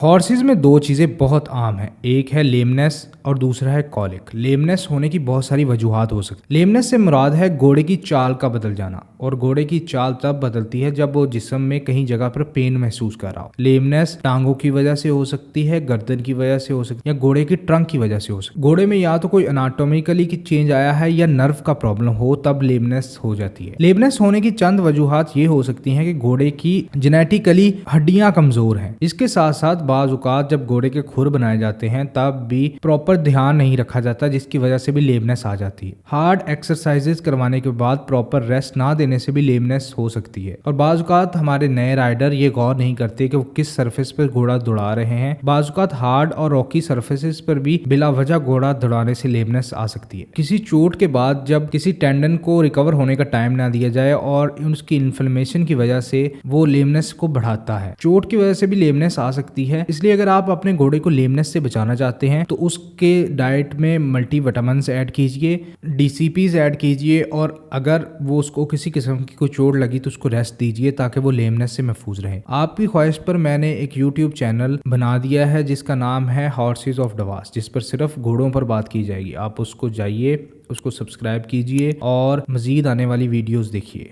Horse's में दो चीज़ें बहुत आम हैं, एक है लेमनेस और दूसरा है कॉलिक। लेमनेस होने की बहुत सारी वजूहात हो सकती है। लेमनेस से मुराद है घोड़े की चाल का बदल जाना, और घोड़े की चाल तब बदलती है जब वो जिस्म में कहीं जगह पर पेन महसूस कर रहा हो। लेमनेस टांगों की वजह से हो सकती है, गर्दन की वजह से हो सकती है, या घोड़े की ट्रंक की वजह से हो सकती है। घोड़े में या तो कोई एनाटॉमिकली की चेंज आया है या नर्व का प्रॉब्लम हो, तब लेमनेस हो जाती है। लेमनेस होने की चंद वजूहात ये हो सकती हैं कि घोड़े की जेनेटिकली हड्डियां कमजोर हैं। इसके साथ साथ बाज़ औक़ात जब घोड़े के खुर बनाए जाते हैं तब भी प्रॉपर ध्यान नहीं रखा जाता, जिसकी वजह से भी लेमनेस आ जाती है। हार्ड एक्सरसाइजेस करवाने के बाद प्रॉपर रेस्ट ना देने से भी लेमनेस हो सकती है। और बाज़ औक़ात हमारे नए राइडर ये गौर नहीं करते कि वो किस सरफेस पर घोड़ा दौड़ा रहे हैं। बाज़ औक़ात हार्ड और रॉकी सरफेसेस पर भी बिला वजह घोड़ा दौड़ाने से लेमनेस आ सकती है। किसी चोट के बाद जब किसी टेंडन को रिकवर होने का टाइम ना दिया जाए और उसकी इन्फ्लेमेशन की वजह से वो लेमनेस को बढ़ाता है। चोट की वजह से भी लेमनेस आ सकती है, इसलिए अगर आप अपने घोड़े को लेमनेस से बचाना चाहते हैं तो उसके डाइट में मल्टी विटामिन्स ऐड कीजिए, DCPs ऐड कीजिए, और अगर वो उसको किसी किस्म की कोई चोट लगी तो उसको रेस्ट दीजिए ताकि वो लेमनेस से महफूज रहे। आपकी ख्वाहिश पर मैंने एक YouTube चैनल बना दिया है जिसका नाम है हॉर्सेज ऑफ डवास, जिस पर सिर्फ घोड़ों पर बात की जाएगी। आप उसको जाइए, उसको सब्सक्राइब कीजिए और मज़ीद आने वाली वीडियोज़ देखिए।